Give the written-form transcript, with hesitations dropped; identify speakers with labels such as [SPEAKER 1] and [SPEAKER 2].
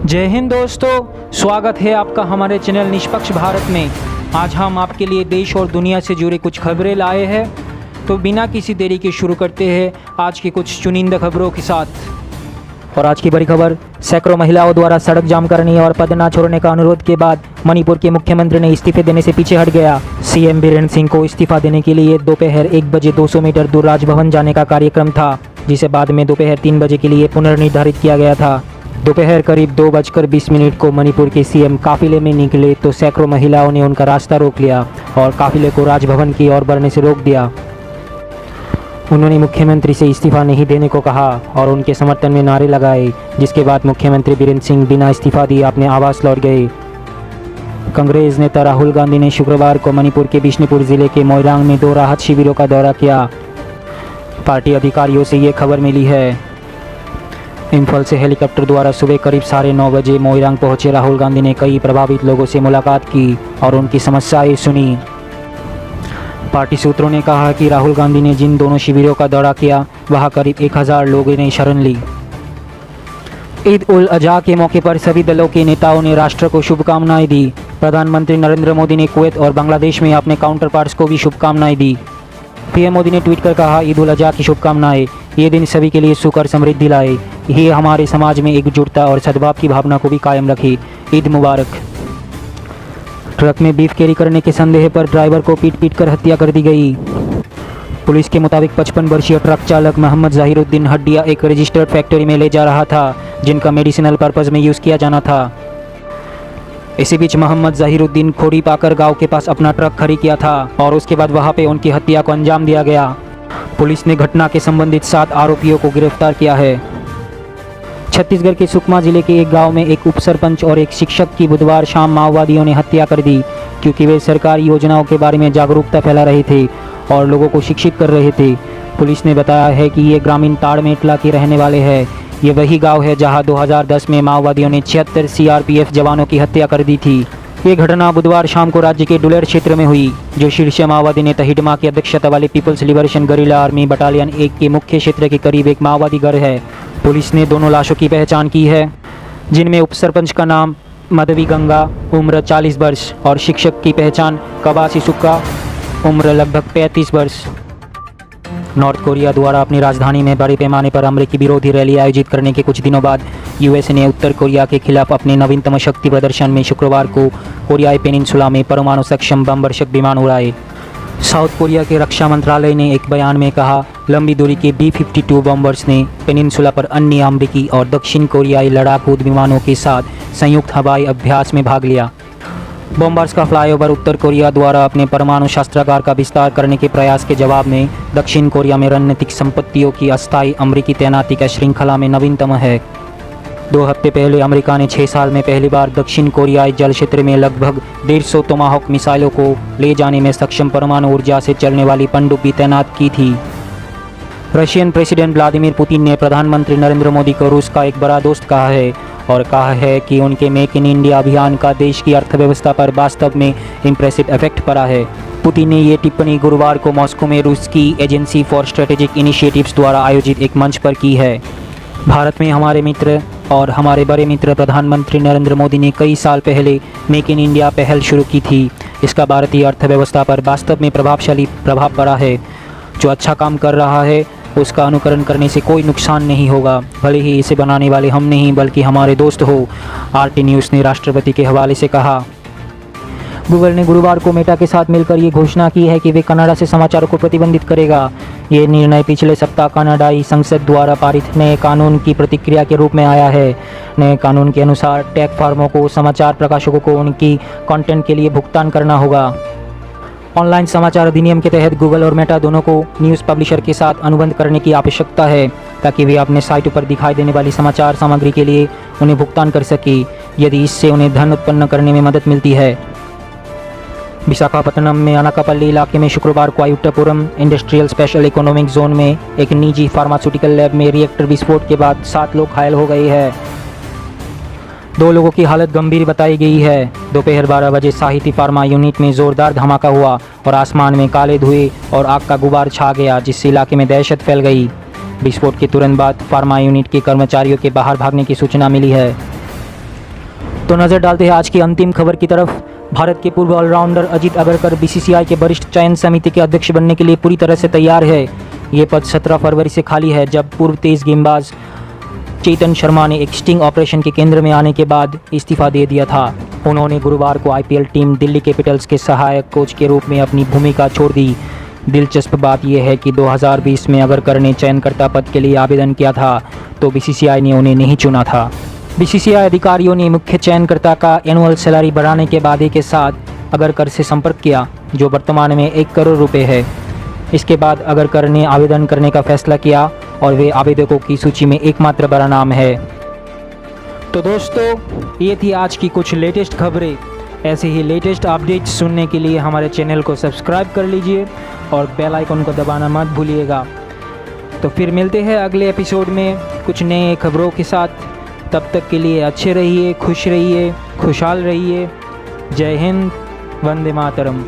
[SPEAKER 1] जय हिंद दोस्तों, स्वागत है आपका हमारे चैनल निष्पक्ष भारत में। आज हम आपके लिए देश और दुनिया से जुड़े कुछ खबरें लाए हैं। तो बिना किसी देरी के शुरू करते हैं आज की कुछ चुनिंदा खबरों के साथ। और आज की बड़ी खबर, सैकड़ों महिलाओं द्वारा सड़क जाम करने और पद न छोड़ने का अनुरोध के बाद मणिपुर के मुख्यमंत्री ने इस्तीफे देने से पीछे हट गया। सीएम बीरेन्द्र सिंह को इस्तीफा देने के लिए दोपहर 1 बजे 200 मीटर दूर राजभवन जाने का कार्यक्रम था, जिसे बाद में दोपहर 3 बजे के लिए पुनर्निर्धारित किया गया था। दोपहर करीब 2:20 को मणिपुर के सीएम काफिले में निकले तो सैकड़ों महिलाओं ने उनका रास्ता रोक लिया और काफिले को राजभवन की ओर बढ़ने से रोक दिया। उन्होंने मुख्यमंत्री से इस्तीफा नहीं देने को कहा और उनके समर्थन में नारे लगाए, जिसके बाद मुख्यमंत्री बीरेन्द्र सिंह बिना इस्तीफा दिए अपने आवास लौट गए। कांग्रेस नेता राहुल गांधी ने शुक्रवार को मणिपुर के बिष्णुपुर जिले के मोइरांग में 2 राहत शिविरों का दौरा किया। पार्टी अधिकारियों से ये खबर मिली है। इम्फाल से हेलीकॉप्टर द्वारा सुबह करीब 9:30 बजे मोइरांग पहुंचे राहुल गांधी ने कई प्रभावित लोगों से मुलाकात की और उनकी समस्याएं सुनी। पार्टी सूत्रों ने कहा कि राहुल गांधी ने जिन दोनों शिविरों का दौरा किया वहां करीब 1000 लोगों ने शरण ली। ईद उल अजहा के मौके पर सभी दलों के नेताओं ने राष्ट्र को शुभकामनाएं दी। प्रधानमंत्री नरेंद्र मोदी ने कुवैत और बांग्लादेश में अपने काउंटर पार्ट्स को भी शुभकामनाएं दी। पीएम मोदी ने ट्वीट कर कहा, ईद उल अजहा की शुभकामनाएं, ये दिन सभी के लिए सुख और समृद्धि लाए, ये हमारे समाज में एकजुटता और सद्भाव की भावना को भी कायम रखे। ईद मुबारक। ट्रक में बीफ कैरी करने के संदेह पर ड्राइवर को पीट कर हत्या कर दी गई। पुलिस के मुताबिक 55 वर्षीय ट्रक चालक मोहम्मद ज़हीरुद्दीन हड्डिया एक रजिस्टर्ड फैक्ट्री में ले जा रहा था, जिनका मेडिसिनल पर्पज़ में यूज़ किया जाना था। इसी बीच मोहम्मद ज़हीरुद्दीन खोड़ी पाकर गांव के पास अपना ट्रक खड़ी किया था और उसके बाद वहां पे उनकी हत्या को अंजाम दिया गया। पुलिस ने घटना के संबंधित 7 आरोपियों को गिरफ्तार किया है। छत्तीसगढ़ के सुकमा जिले के एक गांव में एक उप सरपंच और एक शिक्षक की बुधवार शाम माओवादियों ने हत्या कर दी, क्योंकि वे सरकारी योजनाओं के बारे में जागरूकता फैला रहे थे और लोगों को शिक्षित कर रहे थे। पुलिस ने बताया है कि ये ग्रामीण ताड़मेटला के रहने वाले हैं। ये वही गांव है जहां 2010 में माओवादियों ने 76 सीआरपीएफ जवानों की हत्या कर दी थी। ये घटना बुधवार शाम को राज्य के डुलेर क्षेत्र में हुई, जो शीर्ष माओवादी नेता हिडमा की अध्यक्षता वाले पीपल्स लिबरेशन गरिल्ला आर्मी बटालियन 1 के मुख्य क्षेत्र के करीब एक माओवादी घर है। पुलिस ने दोनों लाशों की पहचान की है, जिनमें उप सरपंच का नाम मधवी गंगा, उम्र 40 वर्ष और शिक्षक की पहचान कबासी सुक्का, उम्र लगभग 35 वर्ष। नॉर्थ कोरिया द्वारा अपनी राजधानी में बड़े पैमाने पर अमेरिकी विरोधी रैली आयोजित करने के कुछ दिनों बाद यूएस ने उत्तर कोरिया के खिलाफ अपने नवीनतम शक्ति प्रदर्शन में शुक्रवार को कोरियाई पेनिनसुला में परमाणु सक्षम बम वर्षक विमान उड़ाए। साउथ कोरिया के रक्षा मंत्रालय ने एक बयान में कहा, लंबी दूरी के B-52 बॉम्बर्स ने पेनिनसुला पर अन्य अमेरिकी और दक्षिण कोरियाई लड़ाकू विमानों के साथ संयुक्त हवाई अभ्यास में भाग लिया। बॉम्बर्स का फ्लाईओवर उत्तर कोरिया द्वारा अपने परमाणु शस्त्रागार का विस्तार करने के प्रयास के जवाब में दक्षिण कोरिया में रणनीतिक संपत्तियों की अस्थायी अमेरिकी तैनाती का श्रृंखला में नवीनतम है। 2 हफ्ते पहले अमेरिका ने 6 साल में पहली बार दक्षिण कोरियाई जल क्षेत्र में लगभग 150 टोमाहॉक मिसाइलों को ले जाने में सक्षम परमाणु ऊर्जा से चलने वाली पनडुब्बी तैनात की थी। रशियन प्रेसिडेंट व्लादिमीर पुतिन ने प्रधानमंत्री नरेंद्र मोदी को रूस का एक बड़ा दोस्त कहा है और कहा है कि उनके मेक इन इंडिया अभियान का देश की अर्थव्यवस्था पर वास्तव में इम्प्रेसिव इफेक्ट पड़ा है। पुतिन ने ये टिप्पणी गुरुवार को मॉस्को में रूस की एजेंसी फॉर स्ट्रेटेजिक इनिशिएटिव्स द्वारा आयोजित एक मंच पर की है। भारत में हमारे मित्र और हमारे बड़े मित्र प्रधानमंत्री नरेंद्र मोदी ने कई साल पहले मेक इन इंडिया पहल शुरू की थी। इसका भारतीय अर्थव्यवस्था पर वास्तव में प्रभावशाली प्रभाव पड़ा है। जो अच्छा काम कर रहा है उसका अनुकरण करने से कोई नुकसान नहीं होगा, भले ही इसे बनाने वाले हम नहीं बल्कि हमारे दोस्त हो, आरटी न्यूज़ ने राष्ट्रपति के हवाले से कहा। गूगल ने गुरुवार को मेटा के साथ मिलकर ये घोषणा की है कि वे कनाडा से समाचारों को प्रतिबंधित करेगा। ये निर्णय पिछले सप्ताह कनाडाई संसद द्वारा पारित नए कानून की प्रतिक्रिया के रूप में आया है। नए कानून के अनुसार टेक फर्मों को समाचार प्रकाशकों को उनकी कंटेंट के लिए भुगतान करना होगा। ऑनलाइन समाचार अधिनियम के तहत गूगल और मेटा दोनों को न्यूज़ पब्लिशर के साथ अनुबंध करने की आवश्यकता है, ताकि वे अपने साइट पर दिखाई देने वाली समाचार सामग्री के लिए उन्हें भुगतान कर सके, यदि इससे उन्हें धन उत्पन्न करने में मदद मिलती है। विशाखापट्टनम में अनाकापल्ली इलाके में शुक्रवार को आयुक्तापुरम इंडस्ट्रियल स्पेशल इकोनॉमिक जोन में एक निजी फार्मास्यूटिकल लैब में रिएक्टर विस्फोट के बाद 7 लोग घायल हो गए हैं। 2 लोगों की हालत गंभीर बताई गई है। दोपहर 12 बजे साहित्य फार्मा यूनिट में जोरदार धमाका हुआ और आसमान में काले धुएं और आग का गुबार छा गया, जिससे इलाके में दहशत फैल गई। विस्फोट के तुरंत बाद फार्मा यूनिट के कर्मचारियों के बाहर भागने की सूचना मिली है। तो नज़र डालते हैं आज की अंतिम खबर की तरफ। भारत के पूर्व ऑलराउंडर अजित अगरकर बीसीसीआई के वरिष्ठ चयन समिति के अध्यक्ष बनने के लिए पूरी तरह से तैयार है। ये पद 17 फरवरी से खाली है, जब पूर्व तेज गेंदबाज चेतन शर्मा ने एक स्टिंग ऑपरेशन के केंद्र में आने के बाद इस्तीफा दे दिया था। उन्होंने गुरुवार को आईपीएल टीम दिल्ली कैपिटल्स के सहायक कोच के रूप में अपनी भूमिका छोड़ दी। दिलचस्प बात यह है कि 2020 में अगरकर ने चयनकर्ता पद के लिए आवेदन किया था तो बीसीसीआई ने उन्हें नहीं चुना था। बीसीसीआई अधिकारियों ने मुख्य चयनकर्ता का एनुअल सैलरी बढ़ाने के वादे के साथ अगरकर से संपर्क किया, जो वर्तमान में 1 करोड़ रुपए है। इसके बाद अगरकर ने आवेदन करने का फैसला किया और वे आवेदकों की सूची में एकमात्र बड़ा नाम है। तो दोस्तों, ये थी आज की कुछ लेटेस्ट खबरें। ऐसे ही लेटेस्ट अपडेट्स सुनने के लिए हमारे चैनल को सब्सक्राइब कर लीजिए और बेल आइकन को दबाना मत भूलिएगा। तो फिर मिलते हैं अगले एपिसोड में कुछ नए खबरों के साथ। तब तक के लिए अच्छे रहिए, खुश रहिए, खुशहाल रहिए। जय हिंद, वंदे मातरम।